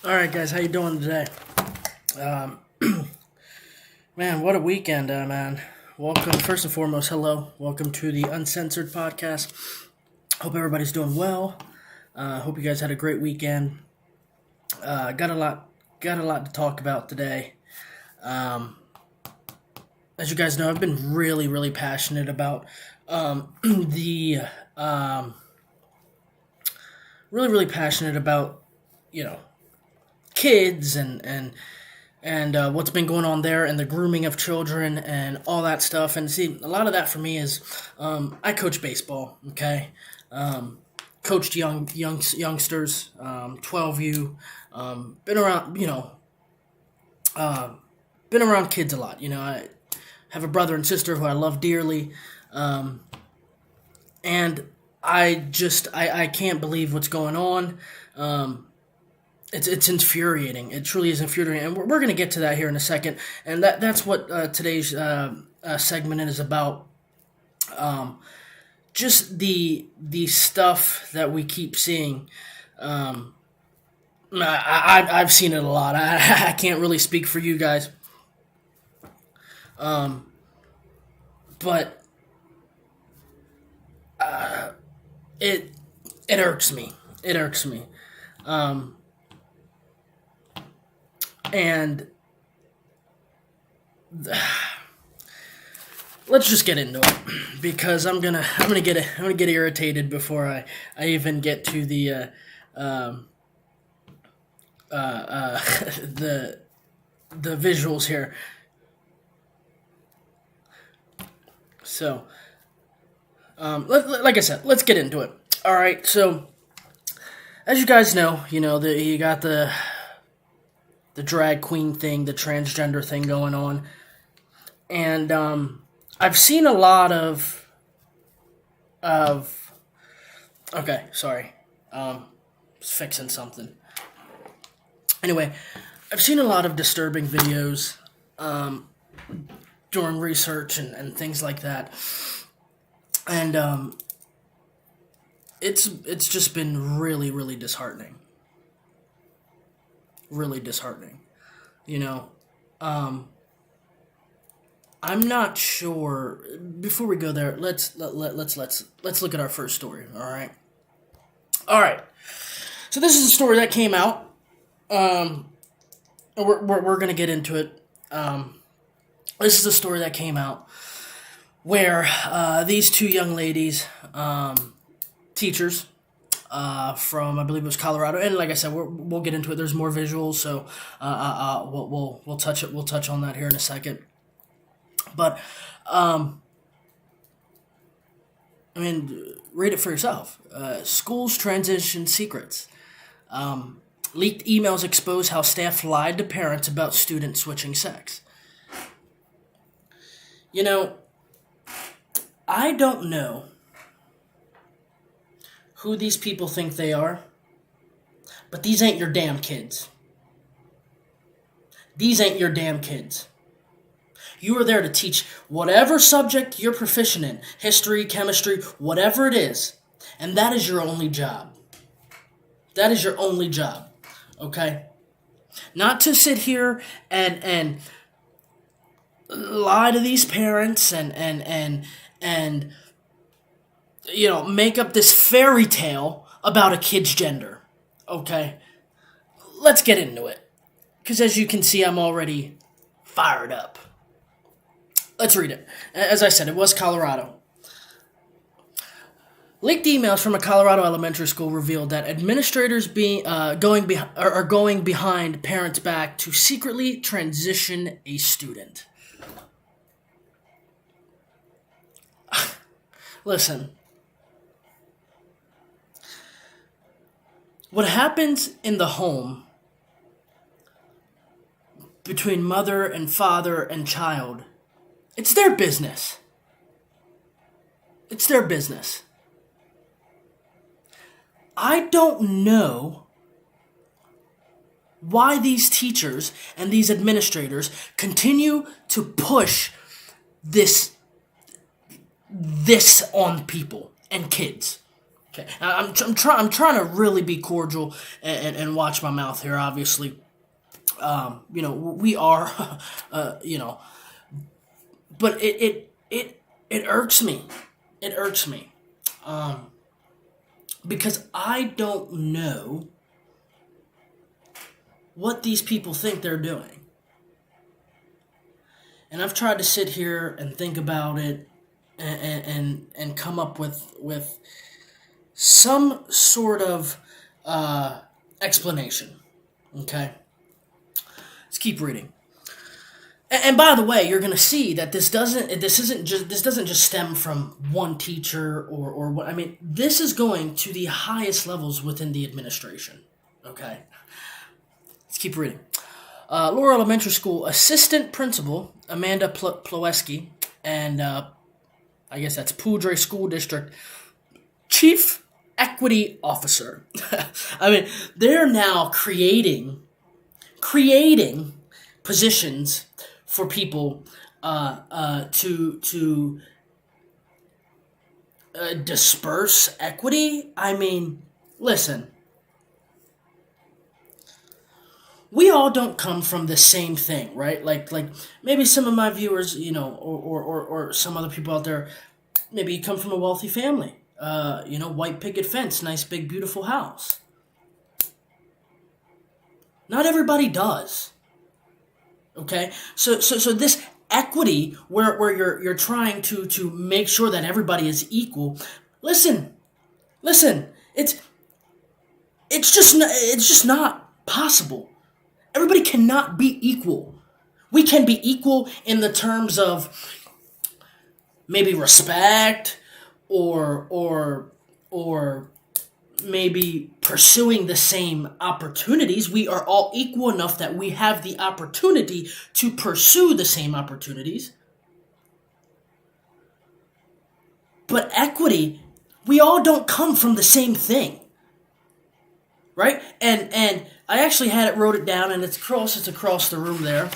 All right, guys, how you doing today? Um, Man, what a weekend, man. Welcome, first and foremost, hello. Welcome to the Uncensored Podcast. Hope everybody's doing well. Hope you guys had a great weekend. Got a lot to talk about today. Um, as you guys know, I've been really passionate about the um, really passionate about you know kids and what's been going on there and the grooming of children and all that stuff. And see, a lot of that for me is I coach baseball. Okay, coached youngsters, 12U. Been around, uh, been around kids a lot. I have a brother and sister who I love dearly, and I can't believe what's going on. Um, it's infuriating. It truly is infuriating, and we're going to get to that here in a second. And that's what today's segment is about. Um, just the stuff that we keep seeing. Um, I've seen it a lot. I can't really speak for you guys, um, but it it irks me. It irks me. Um, and let's just get into it because I'm gonna get irritated before I even get to um, the the visuals here. So, like I said, let's get into it. All right. So, as you guys know, you got the drag queen thing, the transgender thing going on, and I've seen a lot of. Okay, sorry, was fixing something. Anyway, I've seen a lot of disturbing videos during research and things like that, and it's just been really disheartening, really disheartening. You know, um, I'm not sure. Before we go there, let's look at our first story. All right. So this is a story that came out. Um, we're gonna get into it. This is a story that came out where these two young ladies, teachers, from I believe it was Colorado, and like I said, we'll get into it. There's more visuals, so we'll touch on that here in a second. But um, I mean, read it for yourself. Schools transition secrets. Leaked emails expose how staff lied to parents about students switching sex. You know, I don't know who these people think they are, but these ain't your damn kids. These ain't your damn kids. You are there to teach whatever subject you're proficient in, history, chemistry, whatever it is, and that is your only job. That is your only job, okay? Not to sit here and lie to these parents and make up this fairy tale about a kid's gender, okay? Let's get into it, because as you can see, I'm already fired up. Let's read it. As I said, it was Colorado. Leaked emails from a Colorado elementary school revealed that administrators are going behind parents' back to secretly transition a student. Listen, what happens in the home between mother and father and child, it's their business. It's their business. I don't know why these teachers and these administrators continue to push this on people and kids. Okay, I'm trying to really be cordial and watch my mouth here. Obviously, we are, you know, but it irks me. It irks me, because I don't know what these people think they're doing, and I've tried to sit here and think about it and come up with some sort of explanation. Okay, let's keep reading. And by the way, you're going to see that this doesn't just stem from one teacher or what. I mean, this is going to the highest levels within the administration. Okay, let's keep reading. Laurel Elementary School assistant principal Amanda Plowski and I guess that's Poudre School District chief equity officer. I mean, they're now creating positions for people to disperse equity. I mean, listen, we all don't come from the same thing, right? Like maybe some of my viewers, or some other people out there, maybe you come from a wealthy family. White picket fence, nice big beautiful house. Not everybody does. Okay? So this equity where you're trying to make sure that everybody is equal. Listen. It's just not possible. Everybody cannot be equal. We can be equal in the terms of maybe respect or maybe pursuing the same opportunities. We are all equal enough that we have the opportunity to pursue the same opportunities. But equity, we all don't come from the same thing. Right? And I actually wrote it down, and it's across the room there.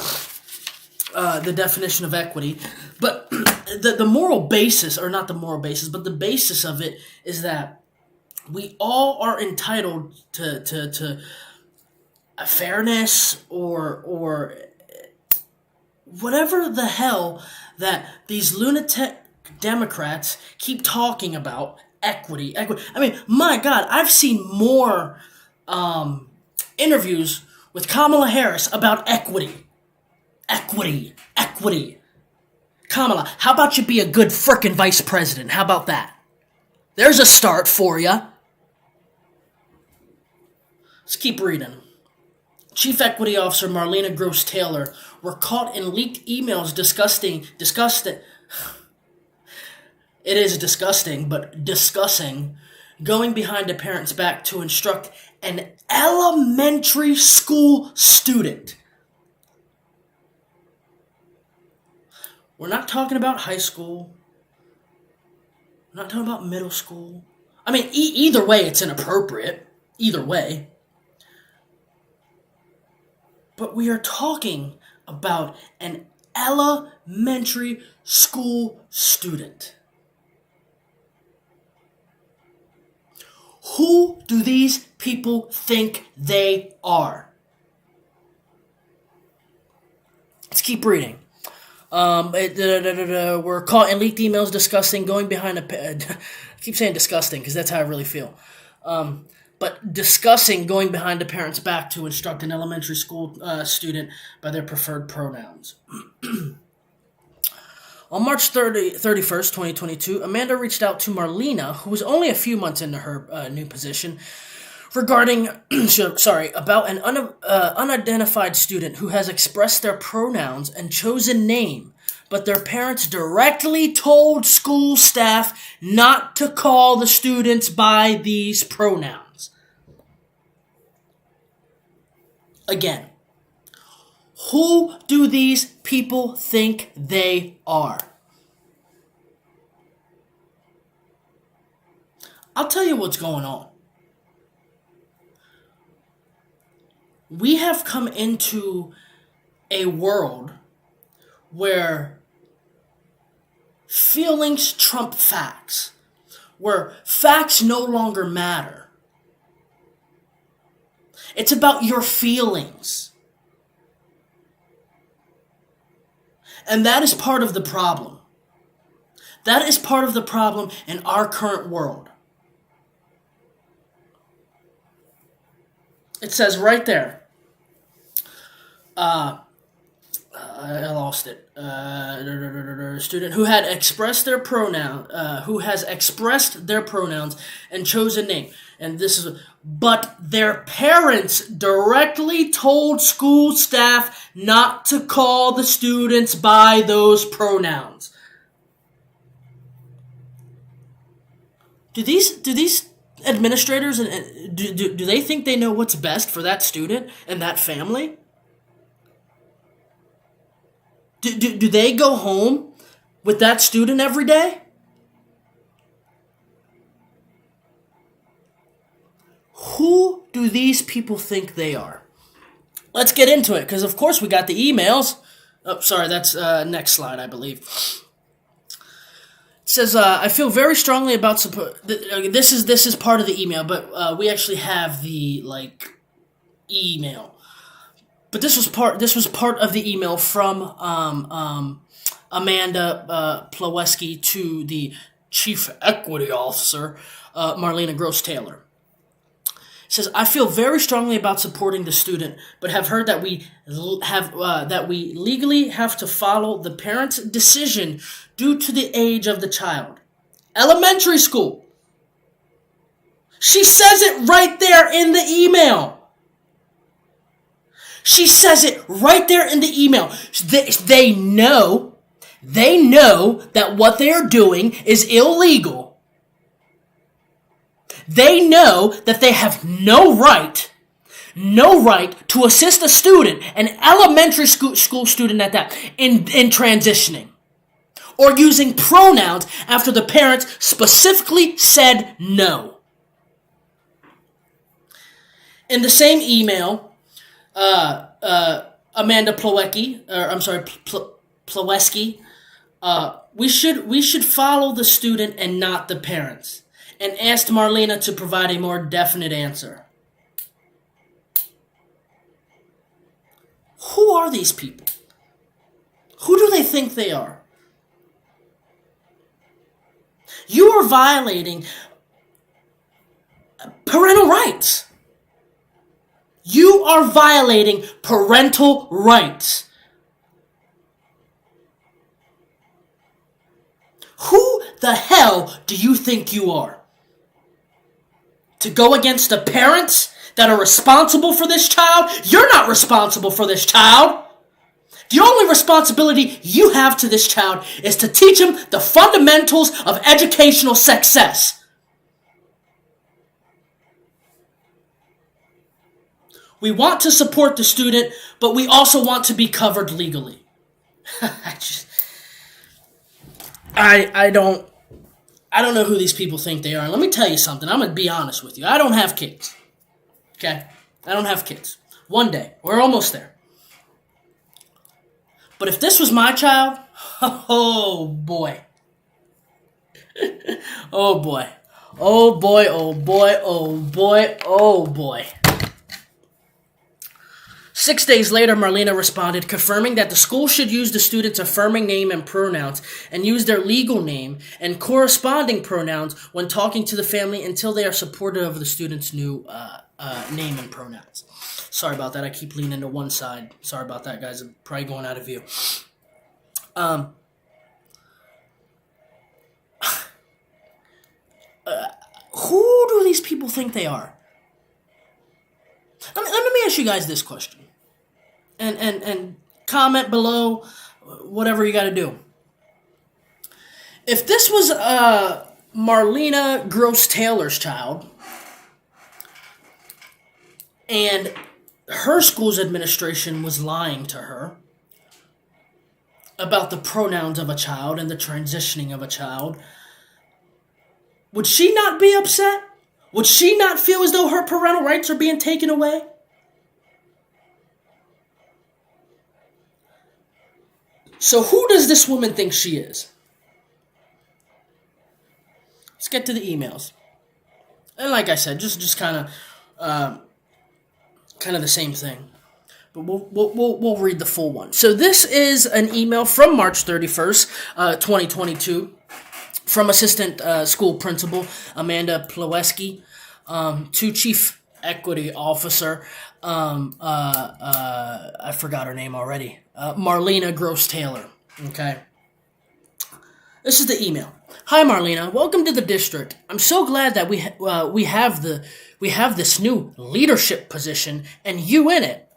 The definition of equity. But the moral basis, or not the moral basis, but the basis of it is that we all are entitled to a fairness or whatever the hell that these lunatic Democrats keep talking about. Equity. I mean, my God, I've seen more interviews with Kamala Harris about equity. Equity. Kamala, how about you be a good frickin' vice president? How about that? There's a start for you. Let's keep reading. Chief Equity Officer Marlena Gross Taylor were caught in leaked emails discussing. It is disgusting, but discussing going behind a parent's back to instruct an elementary school student. We're not talking about high school. We're not talking about middle school. I mean, either way, it's inappropriate. Either way. But we are talking about an elementary school student. Who do these people think they are? Let's keep reading. We're caught in leaked emails discussing going behind I keep saying disgusting because that's how I really feel. But discussing going behind a parent's back to instruct an elementary school student by their preferred pronouns. On March 31st, 2022, Amanda reached out to Marlena, who was only a few months into her new position, regarding, about an unidentified student who has expressed their pronouns and chosen name, but their parents directly told school staff not to call the students by these pronouns. Again, who do these people think they are? I'll tell you what's going on. We have come into a world where feelings trump facts, where facts no longer matter. It's about your feelings. And that is part of the problem. That is part of the problem in our current world. It says right there, I lost it. Student who had expressed their pronoun, who has expressed their pronouns and chosen name, and this is, but their parents directly told school staff not to call the students by those pronouns. Do these administrators and do they think they know what's best for that student and that family? Do they go home with that student every day? Who do these people think they are? Let's get into it, because of course we got the emails. Oh, sorry, that's next slide, I believe. It says, I feel very strongly about support. This is part of the email, but we actually have the email. But this was part of the email from Amanda Plawesky to the Chief Equity Officer, Marlena Gross Taylor. It says, I feel very strongly about supporting the student, but have heard that we legally have to follow the parent's decision due to the age of the child. Elementary school. She says it right there in the email. She says it right there in the email. They know that what they're doing is illegal. They know that they have no right to assist a student, an elementary school student at that, in transitioning or using pronouns after the parents specifically said no. In the same email, Amanda Plawesky, we should follow the student and not the parents, and asked Marlena to provide a more definite answer. Who are these people? Who do they think they are? You are violating parental rights. You are violating parental rights. Who the hell do you think you are? To go against the parents that are responsible for this child? You're not responsible for this child. The only responsibility you have to this child is to teach him the fundamentals of educational success. We want to support the student, but we also want to be covered legally. I don't know who these people think they are. And let me tell you something. I'm going to be honest with you. I don't have kids. Okay? I don't have kids. One day. We're almost there. But if this was my child, oh boy. Oh boy. Oh boy, oh boy, oh boy, oh boy. 6 days later, Marlena responded, confirming that the school should use the student's affirming name and pronouns and use their legal name and corresponding pronouns when talking to the family until they are supportive of the student's new name and pronouns. Sorry about that. I keep leaning to one side. Sorry about that, guys. I'm probably going out of view. Who do these people think they are? Let me ask you guys this question. And comment below whatever you got to do. If this was Marlena Gross Taylor's child and her school's administration was lying to her about the pronouns of a child and the transitioning of a child, would she not be upset? Would she not feel as though her parental rights are being taken away? So who does this woman think she is? get to the emails. And like I said, just kind of the same thing. But we'll read the full one. So this is an email from March 31st, 2022, from Assistant School Principal Amanda Plawski to Chief Equity Officer, I forgot her name already, Marlena Gross Taylor. Okay. This is the email. Hi Marlena, welcome to the district. I'm so glad that we have this new leadership position and you in it.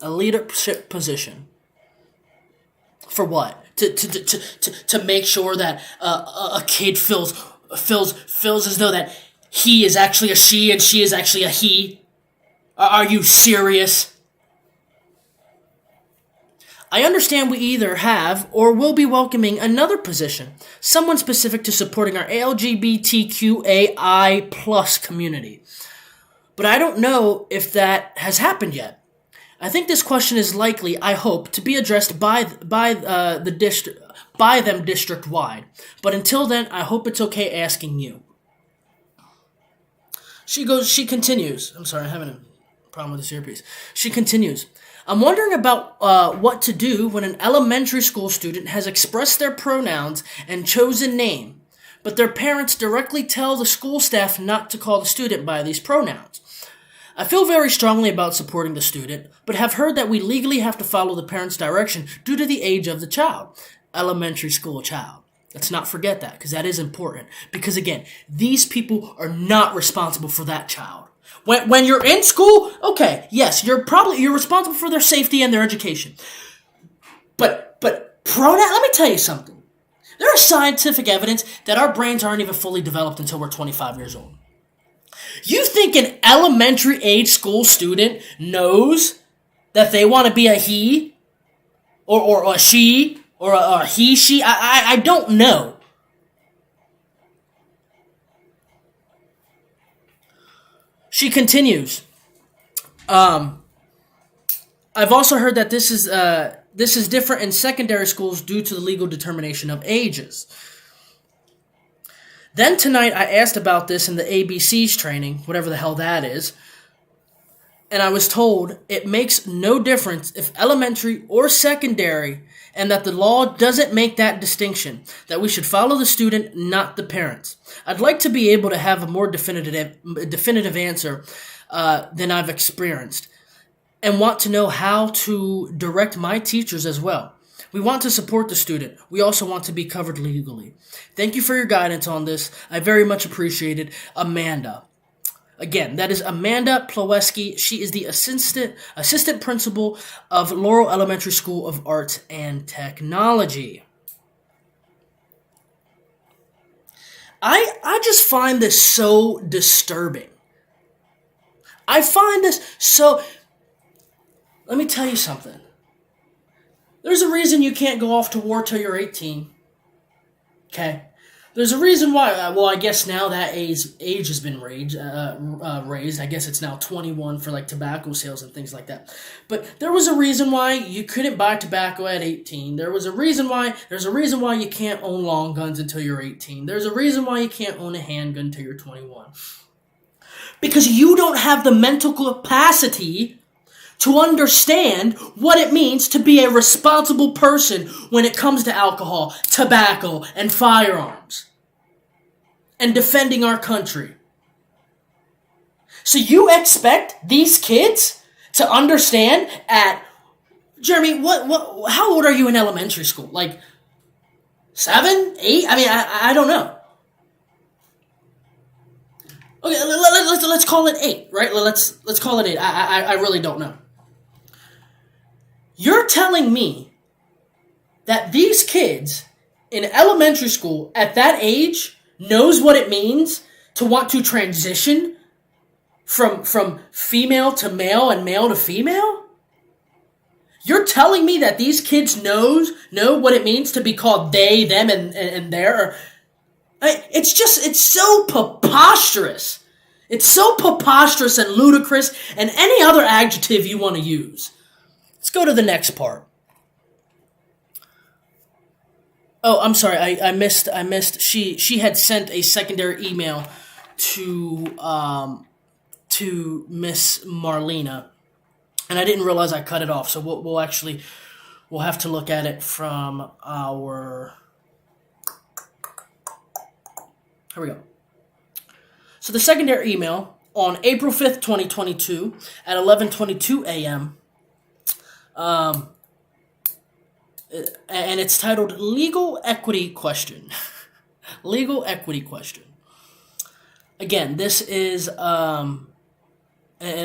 A leadership position. For what? To make sure that a kid feels as though that he is actually a she and she is actually a he? Are you serious? I understand we either have or will be welcoming another position, someone specific to supporting our LGBTQAI plus community. But I don't know if that has happened yet. I think this question is likely, I hope, to be addressed by them district-wide. But until then, I hope it's okay asking you. She continues. I'm sorry, I'm having a problem with this earpiece. She continues. I'm wondering about what to do when an elementary school student has expressed their pronouns and chosen name, but their parents directly tell the school staff not to call the student by these pronouns. I feel very strongly about supporting the student, but have heard that we legally have to follow the parent's direction due to the age of the child. Elementary school child. Let's not forget that, because that is important. Because again, these people are not responsible for that child. When you're in school, okay, yes, you're responsible for their safety and their education. But pronoun, let me tell you something. There is scientific evidence that our brains aren't even fully developed until we're 25 years old. You think an elementary age school student knows that they want to be a he or a she or a he, she? I don't know. She continues. I've also heard that this is different in secondary schools due to the legal determination of ages. Then tonight I asked about this in the ABC's training, whatever the hell that is, and I was told it makes no difference if elementary or secondary, and that the law doesn't make that distinction, that we should follow the student, not the parents. I'd like to be able to have a more definitive answer than I've experienced, and want to know how to direct my teachers as well. We want to support the student. We also want to be covered legally. Thank you for your guidance on this. I very much appreciate it. Amanda. Again, that is Amanda Plawski. She is the assistant principal of Laurel Elementary School of Arts and Technology. I just find this so disturbing. I find this so... Let me tell you something. There's a reason you can't go off to war till you're 18. Okay? There's a reason why. I guess now that age has been raised. I guess it's now 21 for like tobacco sales and things like that. But there was a reason why you couldn't buy tobacco at 18. There's a reason why you can't own long guns until you're 18. There's a reason why you can't own a handgun until you're 21. Because you don't have the mental capacity to understand what it means to be a responsible person when it comes to alcohol, tobacco, and firearms, and defending our country. So you expect these kids to understand at, Jeremy, how old are you in elementary school? Like 7, 8? I mean, I don't know. Okay, let's call it 8, right? Let's call it 8. I really don't know. You're telling me that these kids in elementary school at that age knows what it means to want to transition from female to male and male to female? You're telling me that these kids know what it means to be called they, them, and their? It's so preposterous. It's so preposterous and ludicrous and any other adjective you want to use. Let's go to the next part. Oh, I'm sorry. I missed. I missed. She had sent a secondary email to Miss Marlena, and I didn't realize I cut it off. So we'll have to look at it from our. Here we go. So the secondary email on April 5th, 2022, at 11:22 a.m. And it's titled "Legal Equity Question." Legal equity question. Again, this is it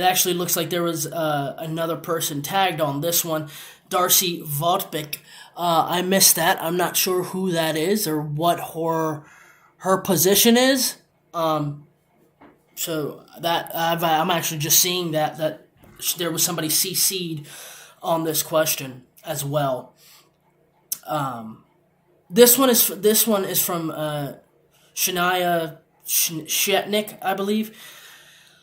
actually looks like there was another person tagged on this one, Darcy Vodpik. I missed that. I'm not sure who that is or what her position is. So that I'm actually just seeing that there was somebody CC'd on this question as well. This one is from Shania Shetnik, I believe.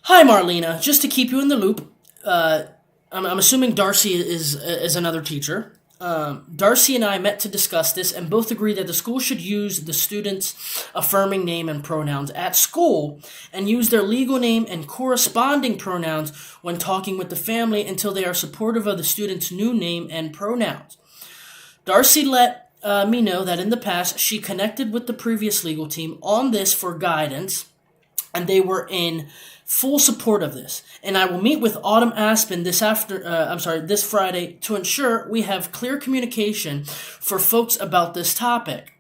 Hi, Marlena. Just to keep you in the loop, I'm assuming Darcy is another teacher. Darcy and I met to discuss this and both agree that the school should use the student's affirming name and pronouns at school and use their legal name and corresponding pronouns when talking with the family until they are supportive of the student's new name and pronouns. Darcy let me know that in the past she connected with the previous legal team on this for guidance, and they were in full support of this. And I will meet with Autumn Aspen this Friday to ensure we have clear communication for folks about this topic.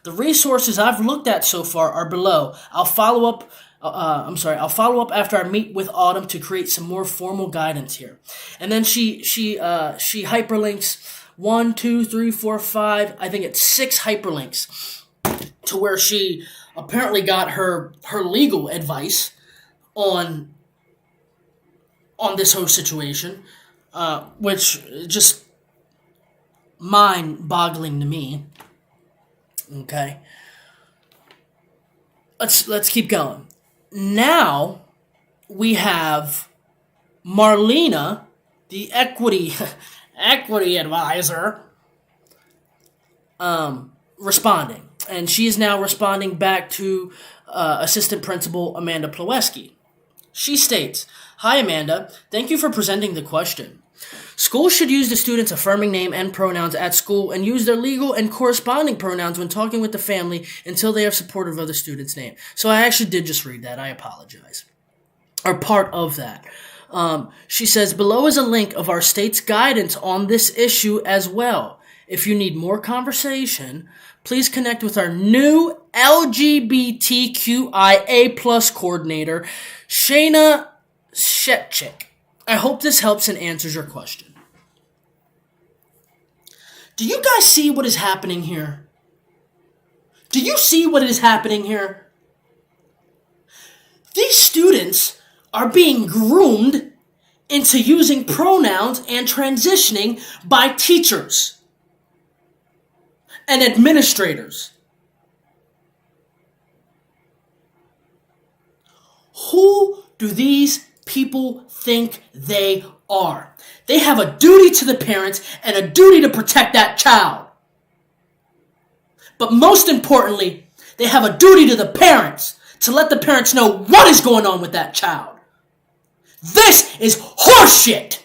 The resources I've looked at so far are below. I'll follow up. I'll follow up after I meet with Autumn to create some more formal guidance here. And then she hyperlinks 1, 2, 3, 4, 5. I think it's 6 hyperlinks to where she apparently got her legal advice on this whole situation, which just mind-boggling to me. Okay, let's keep going. Now we have Marlena, the equity advisor, responding, and she is now responding back to Assistant Principal Amanda Plawesky. She states, "Hi Amanda, thank you for presenting the question. Schools should use the student's affirming name and pronouns at school and use their legal and corresponding pronouns when talking with the family until they are supportive of the student's name." So I actually did just read that. I apologize. Or part of that. She says, "Below is a link of our state's guidance on this issue as well. If you need more conversation, please connect with our new LGBTQIA+ coordinator, Shayna Shetchik. I hope this helps and answers your question." Do you guys see what is happening here? Do you see what is happening here? These students are being groomed into using pronouns and transitioning by teachers and administrators. Who do these people think they are? They have a duty to the parents and a duty to protect that child. But most importantly, they have a duty to the parents to let the parents know what is going on with that child. This is horseshit.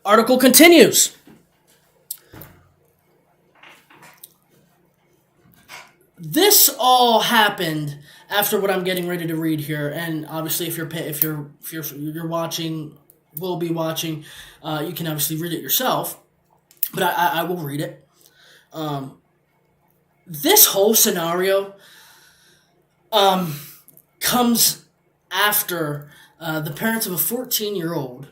Article continues. This all happened after what I'm getting ready to read here, and obviously, if you're watching, will be watching, you can obviously read it yourself. But I will read it. This whole scenario comes after the parents of a 14-year-old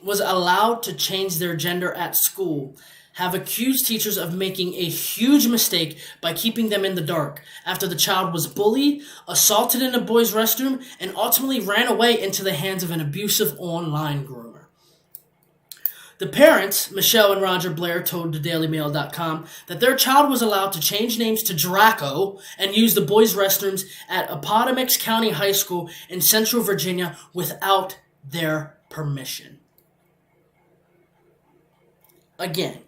was allowed to change their gender at school, have accused teachers of making a huge mistake by keeping them in the dark after the child was bullied, assaulted in a boys' restroom, and ultimately ran away into the hands of an abusive online groomer. The parents, Michelle and Roger Blair, told thedailymail.com that their child was allowed to change names to Draco and use the boys' restrooms at Appomattox County High School in Central Virginia without their permission. again.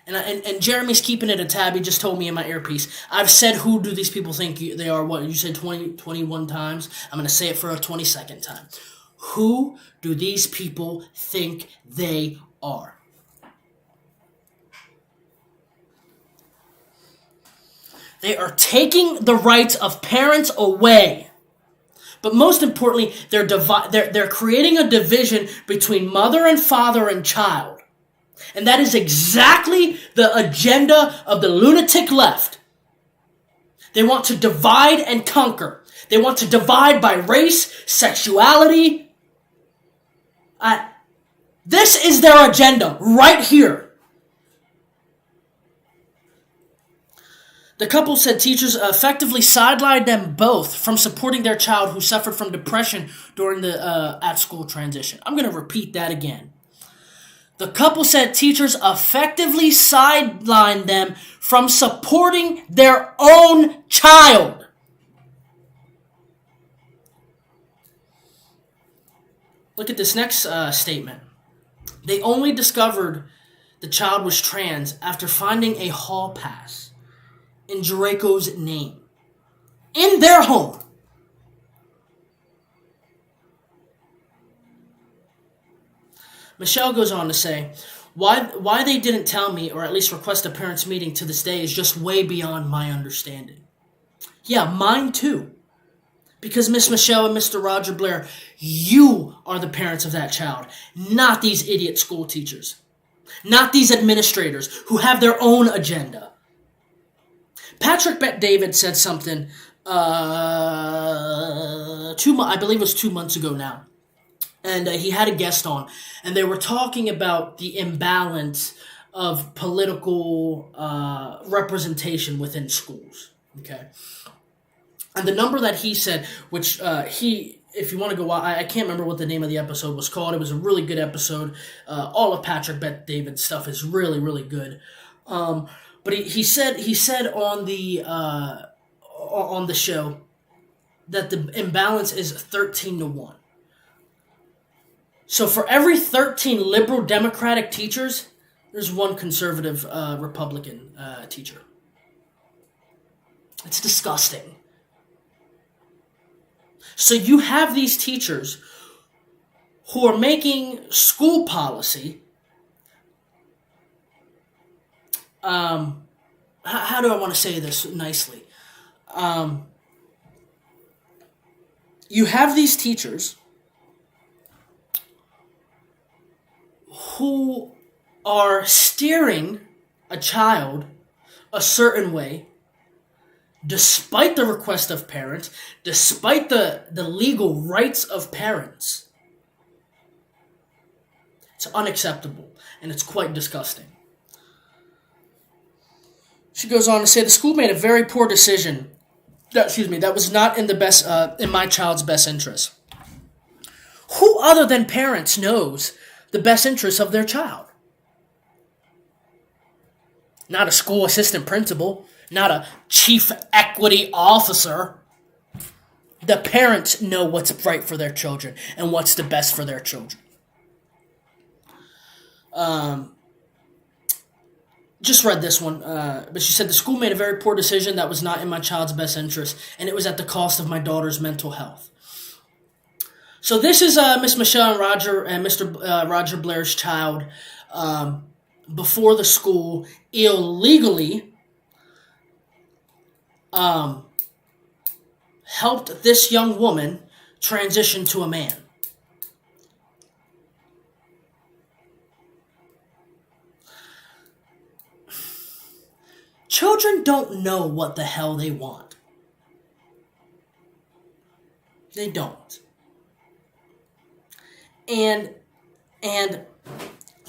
And Jeremy's keeping it a tab. He just told me in my earpiece. I've said who do these people think they are. What, you said 21 times? I'm going to say it for a 22nd time. Who do these people think they are? They are taking the rights of parents away. But most importantly, they're creating a division between mother and father and child. And that is exactly the agenda of the lunatic left. They want to divide and conquer. They want to divide by race, sexuality. This is their agenda right here. The couple said teachers effectively sidelined them both from supporting their child who suffered from depression during the at-school transition. I'm going to repeat that again. The couple said teachers effectively sidelined them from supporting their own child. Look at this next statement. They only discovered the child was trans after finding a hall pass in Draco's name in their home. Michelle goes on to say, why they didn't tell me or at least request a parents' meeting to this day is just way beyond my understanding. Yeah, mine too. Because Miss Michelle and Mr. Roger Blair, you are the parents of that child, not these idiot school teachers, not these administrators who have their own agenda. Patrick Bet-David said something, I believe it was 2 months ago now. And he had a guest on, and they were talking about the imbalance of political representation within schools. Okay, and the number that he said, which if you want to go, I can't remember what the name of the episode was called. It was a really good episode. All of Patrick Bet-David's stuff is really, really good. But he said on the show that the imbalance is 13-1. So for every 13 liberal Democratic teachers, there's one conservative Republican teacher. It's disgusting. So you have these teachers who are making school policy. How do I want to say this nicely? You have these teachers who are steering a child a certain way, despite the request of parents, despite the legal rights of parents. It's unacceptable, and it's quite disgusting. She goes on to say the school made a very poor decision. That was not in the best, in my child's best interest. Who other than parents knows the best interests of their child? Not a school assistant principal, not a chief equity officer. The parents know what's right for their children and what's the best for their children. Just read this one, but she said the school made a very poor decision that was not in my child's best interest, and it was at the cost of my daughter's mental health. So this is Miss Michelle and Roger and Mr. Roger Blair's child before the school illegally helped this young woman transition to a man. Children don't know what the hell they want. They don't. And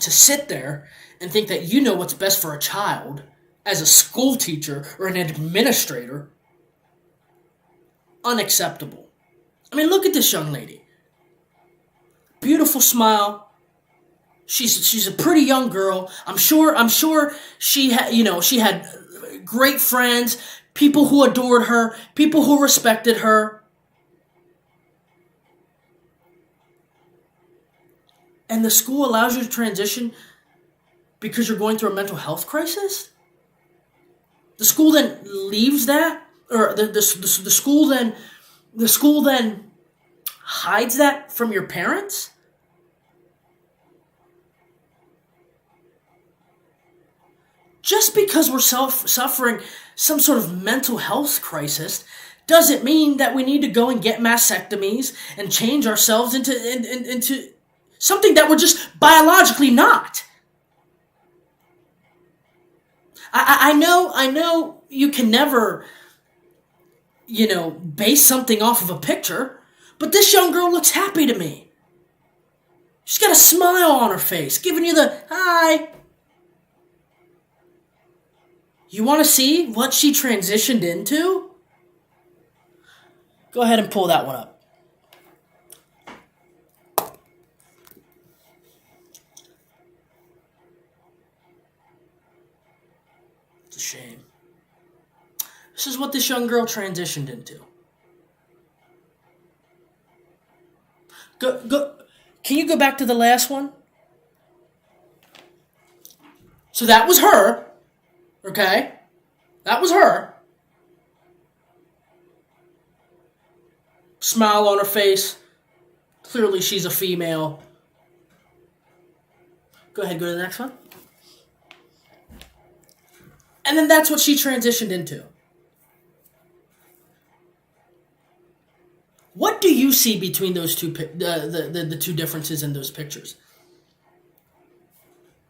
to sit there and think that you know what's best for a child as a school teacher or an administrator, unacceptable. I mean, look at this young lady. Beautiful smile. She's a pretty young girl. I'm sure she had great friends, people who adored her, people who respected her. And the school allows you to transition because you're going through a mental health crisis? The school then leaves that, or the school then hides that from your parents? Just because we're suffering some sort of mental health crisis doesn't mean that we need to go and get mastectomies and change ourselves into something that we're just biologically not. I know you can never, base something off of a picture, but this young girl looks happy to me. She's got a smile on her face, giving you the hi. You want to see what she transitioned into? Go ahead and pull that one up. It's a shame. This is what this young girl transitioned into. Go. Can you go back to the last one? So that was her. Okay? That was her. Smile on her face. Clearly she's a female. Go ahead, go to the next one. And then that's what she transitioned into. What do you see between those two, the two differences in those pictures?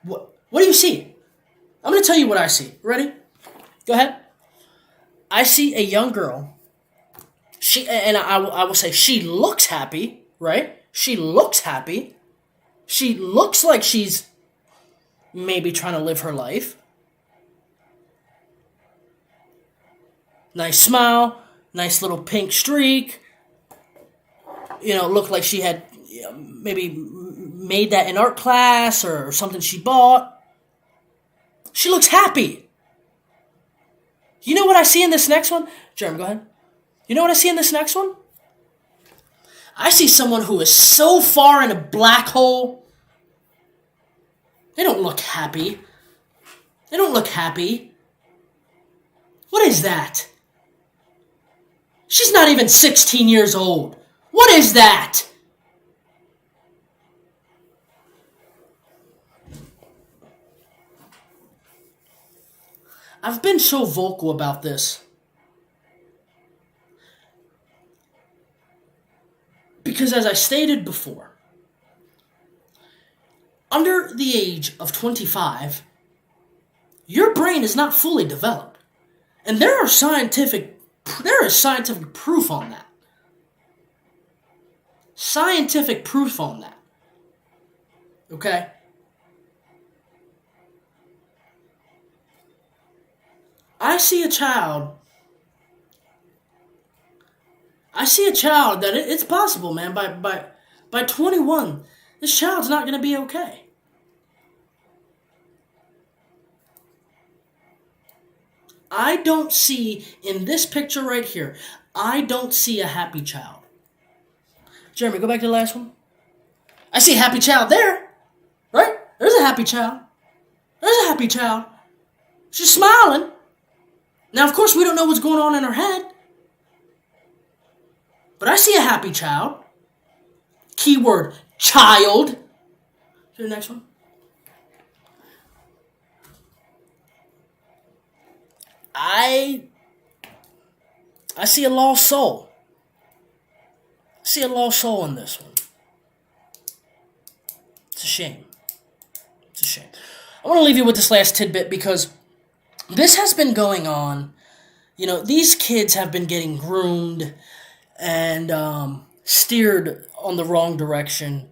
What do you see? I'm going to tell you what I see. Ready? Go ahead. I see a young girl. I will say she looks happy, right? She looks happy. She looks like she's maybe trying to live her life. Nice smile, nice little pink streak. Looked like she had maybe made that in art class or something she bought. She looks happy. You know what I see in this next one? Jeremy, go ahead. You know what I see in this next one? I see someone who is so far in a black hole. They don't look happy. They don't look happy. What is that? She's not even 16 years old. What is that? I've been so vocal about this because, as I stated before, under the age of 25, your brain is not fully developed. And there is scientific proof on that. Scientific proof on that. Okay? I see a child that it's possible, man. By 21, this child's not going to be okay. I don't see, in this picture right here, I don't see a happy child. Jeremy, go back to the last one. I see a happy child there, right? There's a happy child. There's a happy child. She's smiling. Now, of course, we don't know what's going on in her head. But I see a happy child. Keyword, child. To the next one. I see a lost soul. I see a lost soul in this one. It's a shame. It's a shame. I want to leave you with this last tidbit because this has been going on. These kids have been getting groomed and steered on the wrong direction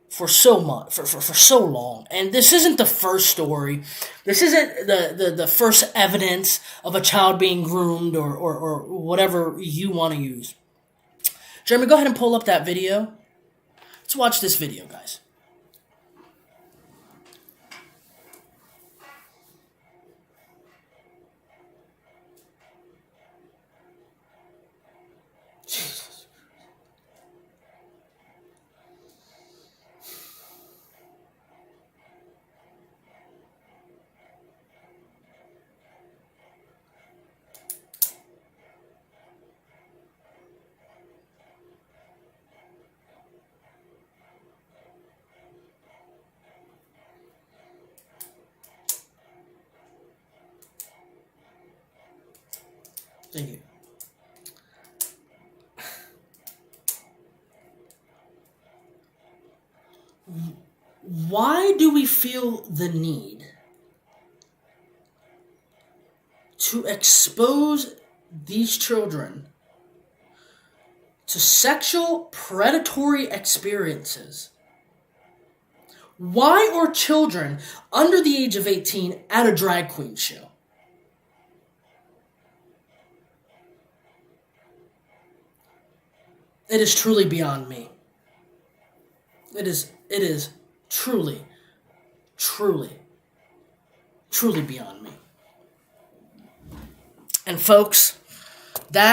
for so much, for so long. And this isn't the first story. This isn't the first evidence of a child being groomed or whatever you want to use. Jeremy, go ahead and pull up that video. Let's watch this video, guys. Thank you. Why do we feel the need to expose these children to sexual predatory experiences? Why are children under the age of 18 at a drag queen show? It is truly beyond me. It is truly, truly, truly beyond me. And folks, that